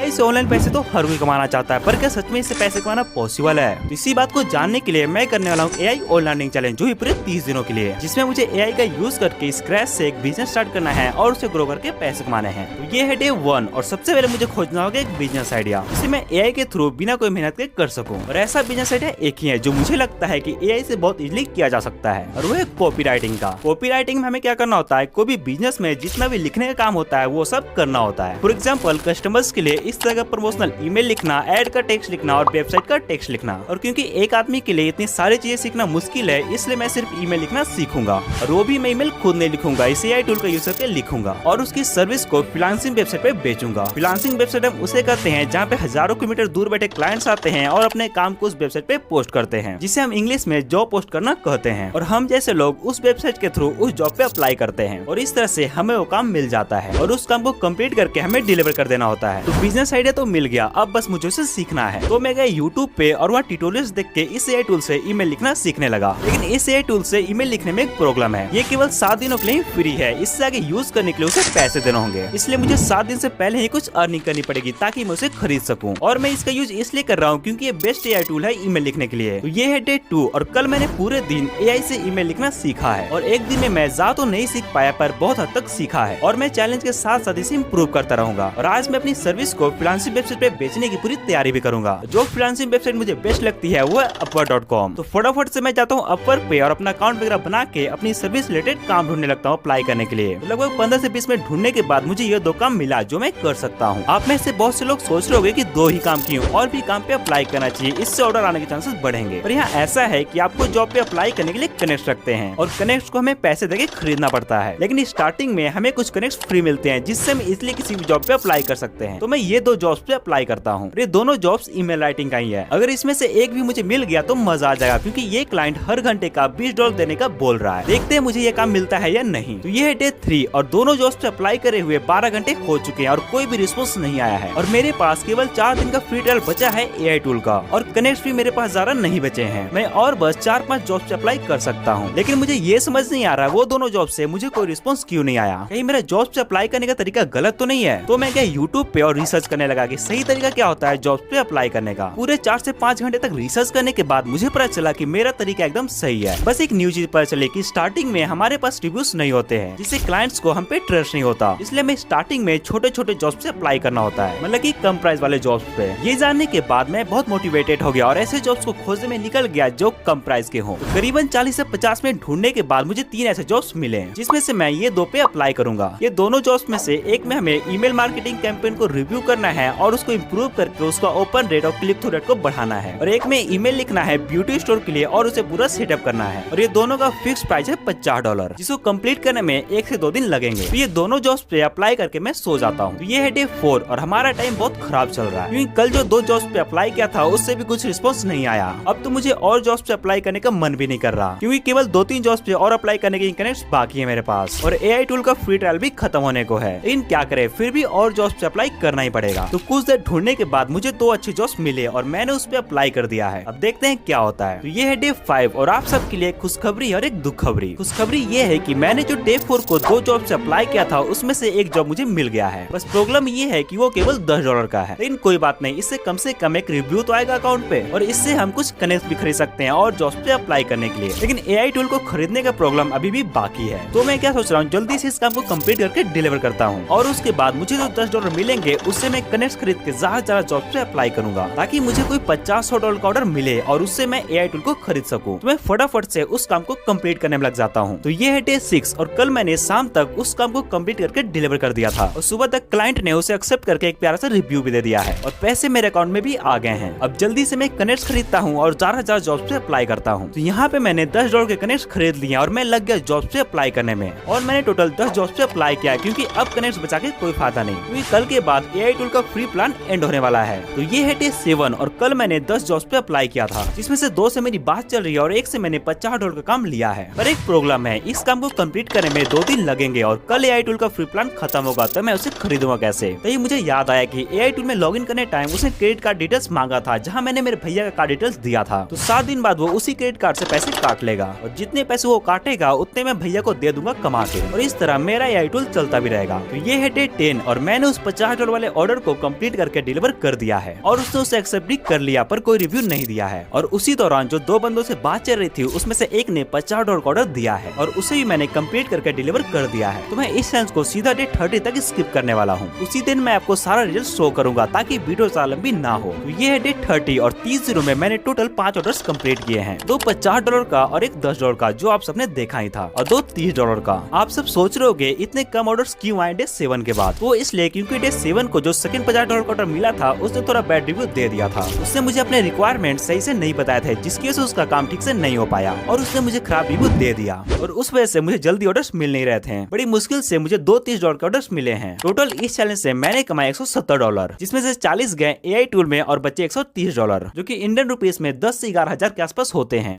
AI से online पैसे तो हर कोई कमाना चाहता है, पर क्या सच में इससे पैसे कमाना पॉसिबल है? तो इसी बात को जानने के लिए मैं करने वाला हूँ एआई ऑन लर्निंग चैलेंज, जो पूरे 30 दिनों के लिए, जिसमें मुझे एआई का यूज करके स्क्रैच से एक बिजनेस स्टार्ट करना है और उसे ग्रो करके पैसे कमाने हैं। तो ये है डे 1 और सबसे पहले मुझे खोजना होगा एक बिजनेस आइडिया, जिसे मैं एआई के थ्रू बिना कोई मेहनत के कर सकूं। और ऐसा बिजनेस आइडिया एक ही है जो मुझे लगता है कि एआई से बहुत इजीली किया जा सकता है, और वो है कॉपी राइटिंग का। कॉपी राइटिंग में हमें क्या करना होता है, कोई भी बिजनेस में जितना भी लिखने का काम होता है वो सब करना होता है। फॉर एग्जाम्पल, कस्टमर्स के लिए इस तरह का प्रमोशनल ईमेल लिखना, एड का टेक्स्ट लिखना और वेबसाइट का टेक्स्ट लिखना। और क्योंकि एक आदमी के लिए इतनी सारी चीजें सीखना मुश्किल है, इसलिए मैं सिर्फ ईमेल लिखना सीखूंगा, और वो भी मैं ईमेल खुद नहीं लिखूंगा, इस एआई टूल का यूज करके लिखूंगा और उसकी सर्विस को फ्रीलांसिंग वेबसाइट पे बेचूंगा। फ्रीलांसिंग वेबसाइट हम उसे कहते हैं जहाँ पे हजारों किलोमीटर दूर बैठे क्लाइंट्स आते हैं और अपने काम को उस वेबसाइट पे पोस्ट करते हैं, जिसे हम इंग्लिश में जॉब पोस्ट करना कहते हैं। और हम जैसे लोग उस वेबसाइट के थ्रू उस जॉब पे अप्लाई करते हैं, और इस तरह से हमें वो काम मिल जाता है और उस काम को कंप्लीट करके हमें डिलीवर कर देना होता है। तो बिजनेस आइडिया तो मिल गया, अब बस मुझे उसे सीखना है। तो मैं गया यूट्यूब पे और वहाँ ट्यूटोरियल्स देख के इस एआई टूल से ईमेल लिखना सीखने लगा। लेकिन इस एआई टूल से ईमेल लिखने में एक प्रॉब्लम है, ये केवल 7 दिनों के लिए फ्री है, इससे आगे यूज करने के लिए उसे पैसे देना होंगे। इसलिए मुझे 7 दिन से पहले ही कुछ अर्निंग करनी पड़ेगी ताकि मैं उसे खरीद सकूं। और मैं इसका यूज इसलिए कर रहा हूँ क्योंकि ये बेस्ट एआई टूल है ईमेल लिखने के लिए। तो ये है डे 2 और कल मैंने पूरे दिन एआई से ईमेल लिखना सीखा है, और एक दिन में मैं ज्यादा तो नहीं सीख पाया पर बहुत हद तक सीखा है, और मैं चैलेंज के साथ साथ इसे इम्प्रूव करता रहूंगा। और आज मैं अपनी सर्विस को फ्रीलांसिंग वेबसाइट पे बेचने की पूरी तैयारी भी करूंगा। जो फ्रीलांसिंग वेबसाइट मुझे बेस्ट लगती है वो है upwork.com। तो फटाफट से मैं जाता हूँ अपवर्क पे और अपना अकाउंट वगैरह बना के अपनी सर्विस रिलेटेड काम ढूंढने लगता हूँ अप्लाई करने के लिए। लगभग 15 से 20 मिनट ढूंढने के बाद मुझे ये 2 काम मिला जो मैं कर सकता हूँ। आप में से बहुत से लोग सोच रहे होंगे कि 2 ही काम क्यों, और भी काम पे अप्लाई करना चाहिए, इससे ऑर्डर आने के चांसेस बढ़ेंगे। पर यहाँ ऐसा है कि आपको जॉब पे अप्लाई करने के लिए कनेक्ट रखते हैं, और कनेक्ट को हमें पैसे देके खरीदना पड़ता है। लेकिन स्टार्टिंग में हमें कुछ कनेक्ट फ्री मिलते हैं, जिससे हम इसलिए किसी भी जॉब पे अप्लाई कर सकते हैं। तो मैं ये 2 जॉब्स पे अप्लाई करता हूँ। ये दोनों जॉब्स ईमेल राइटिंग का ही है। अगर इसमें से एक भी मुझे मिल गया तो मजा आ जाएगा, क्योंकि ये क्लाइंट हर घंटे का $20 देने का बोल रहा है। देखते हैं मुझे ये काम मिलता है या नहीं। तो ये है डे 3 और दोनों जॉब्स पे अप्लाई करे हुए 12 घंटे हो चुके हैं और कोई भी रिस्पॉन्स नहीं आया है। और मेरे पास केवल 4 दिन का फ्री ट्रायल बचा है एआई टूल का, और कनेक्ट भी मेरे पास ज्यादा नहीं बचे हैं। मैं और बस 4-5 जॉब पे अप्लाई कर सकता हूँ। लेकिन मुझे ये समझ नहीं आ रहा वो दोनों जॉब से मुझे कोई रिस्पॉन्स क्यों नहीं आया। कहीं मेरा जॉब से अप्लाई करने का तरीका गलत तो नहीं है? तो मैं क्या यूट्यूब पे और रिसर्च करने लगा कि सही तरीका क्या होता है जॉब पे अप्लाई करने का। पूरे 4 से 5 घंटे तक रिसर्च करने के बाद मुझे पता चला कि मेरा तरीका एकदम सही है। बस एक न्यू चीज पता चले कि स्टार्टिंग में हमारे पास रिव्यूज नहीं होते हैं, जिससे क्लाइंट्स को हम पे ट्रस्ट नहीं होता। इसलिए हमें स्टार्टिंग में छोटे छोटे जॉब से अप्लाई करना होता है, मतलब कि कम प्राइस वाले जॉब्स पे। ये जानने के बाद मैं बहुत मोटिवेटेड हो गया और ऐसे जॉब्स को खोजने में निकल गया जो कम प्राइस के हों। तो करीबन 40 से 50 मिनट ढूंढने के बाद मुझे 3 ऐसे जॉब्स मिले, जिसमें से मैं ये 2 पे अप्लाई करूंगा। ये दोनों जॉब्स में से एक में हमें ईमेल मार्केटिंग कैंपेन को रिव्यू करना है और उसको इम्प्रूव करके उसका ओपन रेट और क्लिक थ्रू रेट को बढ़ाना है, और एक में ईमेल लिखना है ब्यूटी स्टोर के लिए और उसे पूरा सेटअप करना है। और ये दोनों का फिक्स प्राइस है $50, जिसको कंप्लीट करने में 1 से 2 दिन लगेंगे। तो ये दोनों जॉब्स पे अप्लाई करके मैं सो जाता हूँ। तो ये है डे 4 और हमारा टाइम बहुत खराब चल रहा है, क्योंकि कल जो 2 जॉब्स पे अप्लाई किया था उससे भी कुछ रिस्पॉन्स नहीं आया। अब तो मुझे और जॉब्स पे अप्लाई करने का मन भी नहीं कर रहा, क्योंकि केवल 2-3 जॉब्स पे और अप्लाई करने के कनेक्ट्स बाकी है मेरे पास, और एआई टूल का फ्री ट्रायल भी खत्म होने को है। लेकिन क्या करे, फिर भी और जॉब्स पे अप्लाई करना ही पड़ेगा। तो कुछ देर ढूंढने के बाद मुझे 2 अच्छे जॉब्स मिले और मैंने उस पे अप्लाई कर दिया है। अब देखते हैं क्या होता है। तो ये है डे 5 और आप सबके लिए खुशखबरी और एक दुखखबरी। खुशखबरी ये है कि मैंने जो डे 4 को 2 जॉब से अप्लाई किया था उसमें से एक जॉब मुझे मिल गया है। बस प्रॉब्लम ये है कि वो केवल $10 का है, लेकिन कोई बात नहीं, इससे कम से कम एक रिव्यू तो आएगा अकाउंट पे, और इससे हम कुछ कनेक्ट भी खरीद सकते हैं और जॉब पे अप्लाई करने के लिए। लेकिन एआई टूल को खरीदने का प्रॉब्लम अभी भी बाकी है। तो मैं क्या सोच रहा हूँ, जल्दी से इस काम को कंप्लीट करके डिलीवर करता हूँ, और उसके बाद मुझे जो $10 मिलेंगे उससे मैं कनेक्ट खरीद के ज्यादा जॉब पे अप्लाई करूंगा, ताकि मुझे कोई $50-100 का ऑर्डर मिले और उससे मैं एआई टूल को खरीद सकूं। तो मैं फटाफट से उस काम को कंप्लीट करने में लग जाता हूं। तो ये है डे 6 और कल मैंने शाम तक उस काम को कंप्लीट करके डिलीवर कर दिया था, और सुबह तक क्लाइंट ने उसे एक्सेप्ट करके एक प्यारा सा रिव्यू भी दे दिया है, और पैसे मेरे अकाउंट में भी आ गए हैं। अब जल्दी से मैं कनेक्ट खरीदता हूँ और 4000 जॉब पे अप्लाई करता हूँ। तो यहाँ पे मैंने $10 के कनेक्ट खरीद लिए और मैं लग गया जॉब पे अप्लाई करने में, और मैंने टोटल 10 जॉब पे अप्लाई किया, क्योंकि अब कनेक्ट बचा के कोई फायदा नहीं, क्योंकि कल के बाद एआई टूल का फ्री प्लान एंड होने वाला है। तो ये है डे 7 और कल मैंने 10 जॉब्स पे अप्लाई किया था, जिसमें से 2 से मेरी बात चल रही है और एक से मैंने $50 का काम लिया है। पर एक प्रॉब्लम है, इस काम को कंप्लीट करने में 2 दिन लगेंगे और कल एआई टूल का फ्री प्लान खत्म होगा, तो मैं उसे खरीदूंगा कैसे? तो ये मुझे याद आया कि एआई टूल में लॉगिन करने टाइम उसने क्रेडिट कार्ड डिटेल्स मांगा था, जहाँ मैंने मेरे भैया का कार्ड डिटेल्स दिया था। तो 7 दिन बाद वो उसी क्रेडिट कार्ड से पैसे काट लेगा, और जितने पैसे वो काटेगा उतने मैं भैया को दे दूंगा कमा के, और इस तरह मेरा एआई टूल चलता भी रहेगा। तो ये है डे 10 और मैंने उस $50 वाले ऑर्डर ऑर्डर को कंप्लीट करके डिलीवर कर दिया है और उसने उसे एक्सेप्ट भी कर लिया, पर कोई रिव्यू नहीं दिया है। और उसी दौरान जो 2 बंदों से बात चल रही थी उसमें से एक ने $50 का ऑर्डर दिया है और उसे भी मैंने कंप्लीट करके डिलीवर कर दिया है। तो मैं इस चैलेंज को सीधा डे 30 तक स्किप करने वाला हूँ। उसी दिन मैं आपको सारा रिजल्ट शो करूंगा ताकि वीडियो ज्यादा लंबी ना हो। तो ये है डे 30 और 30 दिनों में मैंने टोटल 5 ऑर्डर्स कंप्लीट किए हैं, 2 $50 का और एक $10 का जो आप सबने देखा ही था, और 2 $30 का। आप सब सोच रहे होगे इतने कम ऑर्डर्स क्यों आए डे 7 के बाद? वो इसलिए क्योंकि डे 7 को जो सेकंड $50 का ऑर्डर मिला था उसने थोड़ा बैड रिव्यू दे दिया था। उसने मुझे अपने रिक्वायरमेंट सही से नहीं बताया था, जिसकी वजह से उसका काम ठीक से नहीं हो पाया और उसने मुझे खराब रिव्यू दे दिया और उस वजह से मुझे जल्दी ऑर्डर्स मिल नहीं रहे थे। बड़ी मुश्किल से मुझे 2 $30 के ऑर्डर्स मिले हैं। टोटल इस चैलेंज से मैंने कमाए $170, जिसमें से 40 गए AI टूल में और बचे $130, जो कि इंडियन रुपीस में 10 से 11 हजार के आसपास होते हैं।